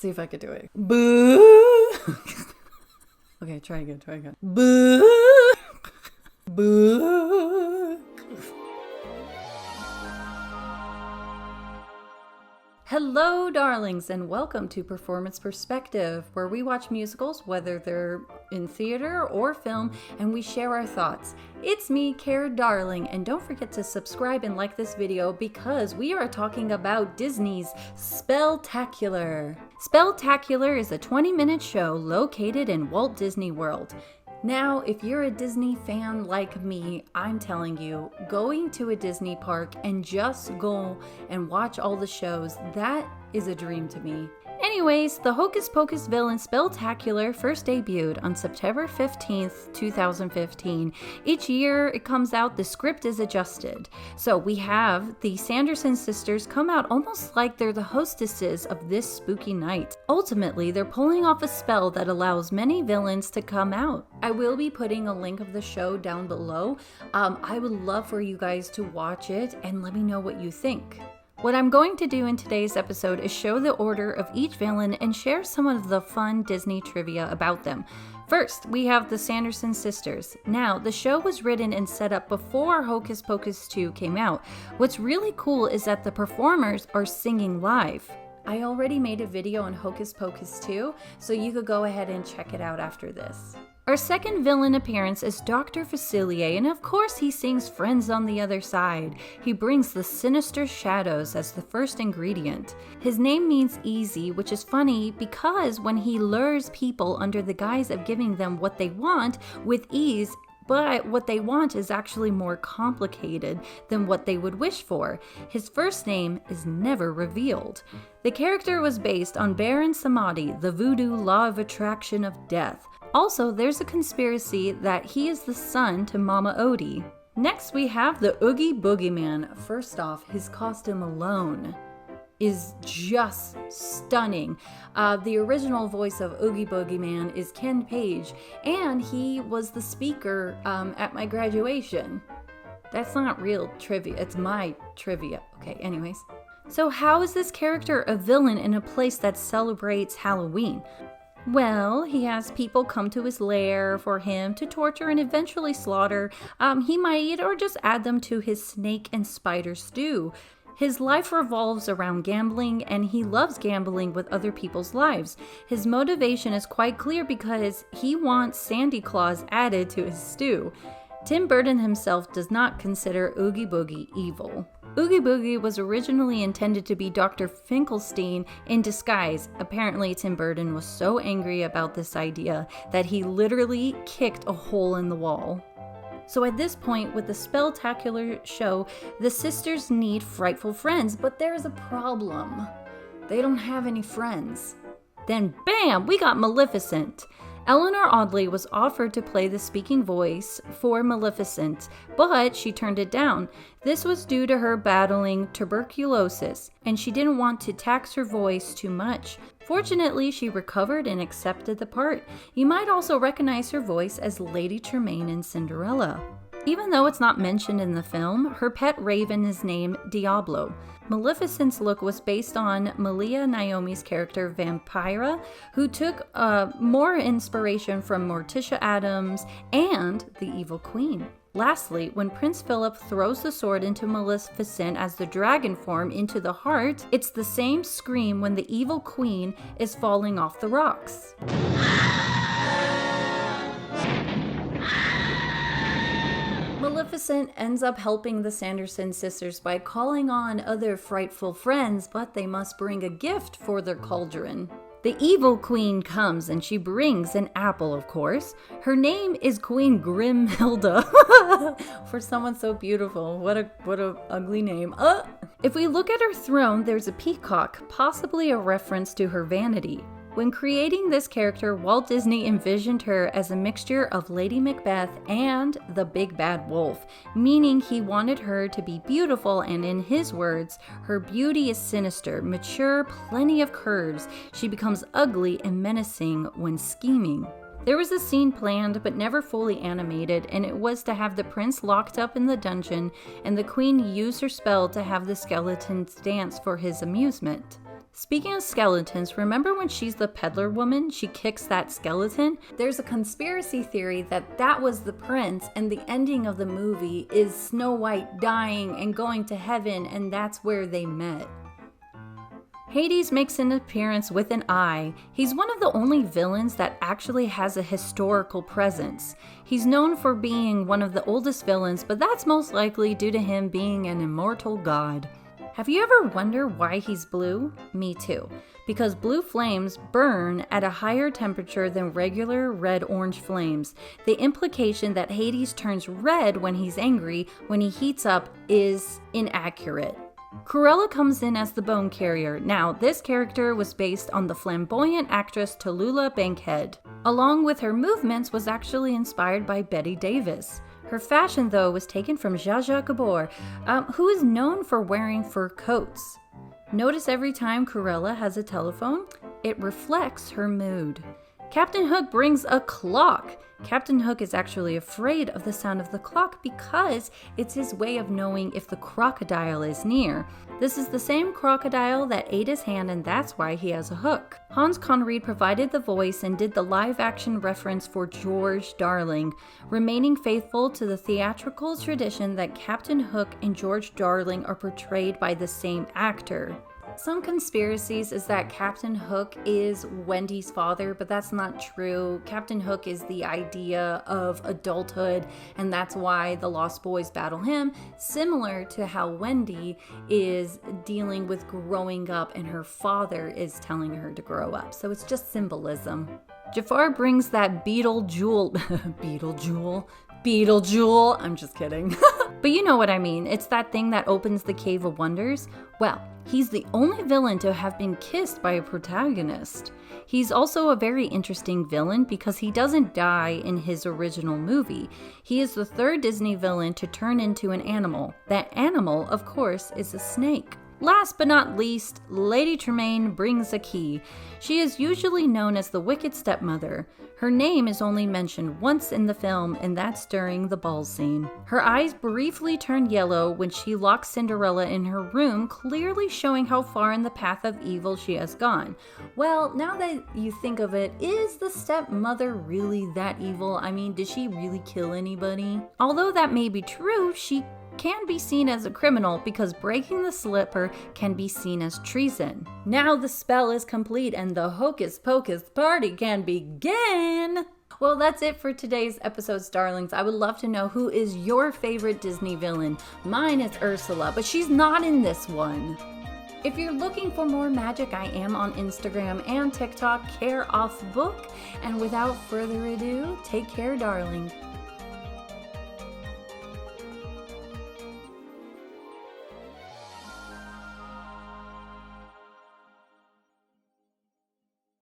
see if I could do it. Boo! Okay, try again. Boo! Boo! Hello, darlings, and welcome to Performance Perspective, where we watch musicals, whether they're in theater or film, and we share our thoughts. It's me, Cara Darling, and don't forget to subscribe and like this video because we are talking about Disney's Spelltacular. Spelltacular is a 20-minute show located in Walt Disney World. Now, if you're a Disney fan like me, I'm telling you, going to a Disney park and just go and watch all the shows, that is a dream to me. Anyways, the Hocus Pocus villain Spelltacular first debuted on September 15th, 2015. Each year it comes out, the script is adjusted. So we have the Sanderson sisters come out almost like they're the hostesses of this spooky night. Ultimately, they're pulling off a spell that allows many villains to come out. I will be putting a link of the show down below. I would love for you guys to watch it and let me know what you think. What I'm going to do in today's episode is show the order of each villain and share some of the fun Disney trivia about them. First, we have the Sanderson sisters. Now, the show was written and set up before Hocus Pocus 2 came out. What's really cool is that the performers are singing live. I already made a video on Hocus Pocus 2, so you could go ahead and check it out after this. Our second villain appearance is Dr. Facilier, and of course he sings Friends on the Other Side. He brings the sinister shadows as the first ingredient. His name means easy, which is funny because when he lures people under the guise of giving them what they want with ease, but what they want is actually more complicated than what they would wish for. His first name is never revealed. The character was based on Baron Samedi, the voodoo law of attraction of death. Also, there's a conspiracy that he is the son to Mama Odie. Next, we have the Oogie Boogeyman. First off, his costume alone is just stunning. The original voice of Oogie Boogeyman is Ken Page, and he was the speaker at my graduation. That's not real trivia, it's my trivia. Okay, anyways. So how is this character a villain in a place that celebrates Halloween? Well, he has people come to his lair for him to torture and eventually slaughter. He might eat or just add them to his snake and spider stew. His life revolves around gambling, and he loves gambling with other people's lives. His motivation is quite clear because he wants Sandy Claus added to his stew. Tim Burton himself does not consider Oogie Boogie evil. Oogie Boogie was originally intended to be Dr. Finkelstein in disguise. Apparently, Tim Burton was so angry about this idea that he literally kicked a hole in the wall. So at this point, with the Spelltacular show, the sisters need frightful friends, but there's a problem. They don't have any friends. Then bam, we got Maleficent. Eleanor Audley was offered to play the speaking voice for Maleficent, but she turned it down. This was due to her battling tuberculosis, and she didn't want to tax her voice too much. Fortunately, she recovered and accepted the part. You might also recognize her voice as Lady Tremaine in Cinderella. Even though it's not mentioned in the film, her pet raven is named Diablo. Maleficent's look was based on Malia Naomi's character Vampira, who took more inspiration from Morticia Addams and the Evil Queen. Lastly, when Prince Philip throws the sword into Maleficent as the dragon form into the heart, it's the same scream when the Evil Queen is falling off the rocks. Maleficent ends up helping the Sanderson sisters by calling on other frightful friends, but they must bring a gift for their cauldron. The Evil Queen comes and she brings an apple, of course. Her name is Queen Grimhilda. For someone so beautiful, what a ugly name. If we look at her throne, there's a peacock, possibly a reference to her vanity. When creating this character, Walt Disney envisioned her as a mixture of Lady Macbeth and the Big Bad Wolf, meaning he wanted her to be beautiful, and in his words, her beauty is sinister, mature, plenty of curves. She becomes ugly and menacing when scheming. There was a scene planned but never fully animated, and it was to have the prince locked up in the dungeon and the queen use her spell to have the skeletons dance for his amusement. Speaking of skeletons, remember when she's the peddler woman, she kicks that skeleton? There's a conspiracy theory that that was the prince, and the ending of the movie is Snow White dying and going to heaven, and that's where they met. Hades makes an appearance with an eye. He's one of the only villains that actually has a historical presence. He's known for being one of the oldest villains, but that's most likely due to him being an immortal god. Have you ever wondered why he's blue? Me too. Because blue flames burn at a higher temperature than regular red-orange flames. The implication that Hades turns red when he's angry, when he heats up, is inaccurate. Cruella comes in as the bone carrier. Now, this character was based on the flamboyant actress Tallulah Bankhead. Along with her movements was actually inspired by Bette Davis. Her fashion, though, was taken from Zsa Zsa Gabor, who is known for wearing fur coats. Notice every time Cruella has a telephone, it reflects her mood. Captain Hook brings a clock. Captain Hook is actually afraid of the sound of the clock because it's his way of knowing if the crocodile is near. This is the same crocodile that ate his hand, and that's why he has a hook. Hans Conried provided the voice and did the live-action reference for George Darling, remaining faithful to the theatrical tradition that Captain Hook and George Darling are portrayed by the same actor. Some conspiracies is that Captain Hook is Wendy's father, but that's not true. Captain Hook is the idea of adulthood, and that's why the Lost Boys battle him, similar to how Wendy is dealing with growing up and her father is telling her to grow up. So it's just symbolism. Jafar brings that beetle jewel, I'm just kidding. But you know what I mean. It's that thing that opens the Cave of Wonders. Well, he's the only villain to have been kissed by a protagonist. He's also a very interesting villain because he doesn't die in his original movie. He is the third Disney villain to turn into an animal. That animal, of course, is a snake. Last but not least, Lady Tremaine brings a key. She is usually known as the Wicked Stepmother. Her name is only mentioned once in the film, and that's during the ball scene. Her eyes briefly turn yellow when she locks Cinderella in her room, clearly showing how far in the path of evil she has gone. Well, now that you think of it, is the stepmother really that evil? I mean, did she really kill anybody? Although that may be true, she can be seen as a criminal because breaking the slipper can be seen as treason. Now the spell is complete and the hocus pocus party can begin! Well, that's it for today's episodes, darlings. I would love to know who is your favorite Disney villain. Mine is Ursula, but she's not in this one. If you're looking for more magic, I am on Instagram and TikTok, Care Off Book. And without further ado, take care, darling.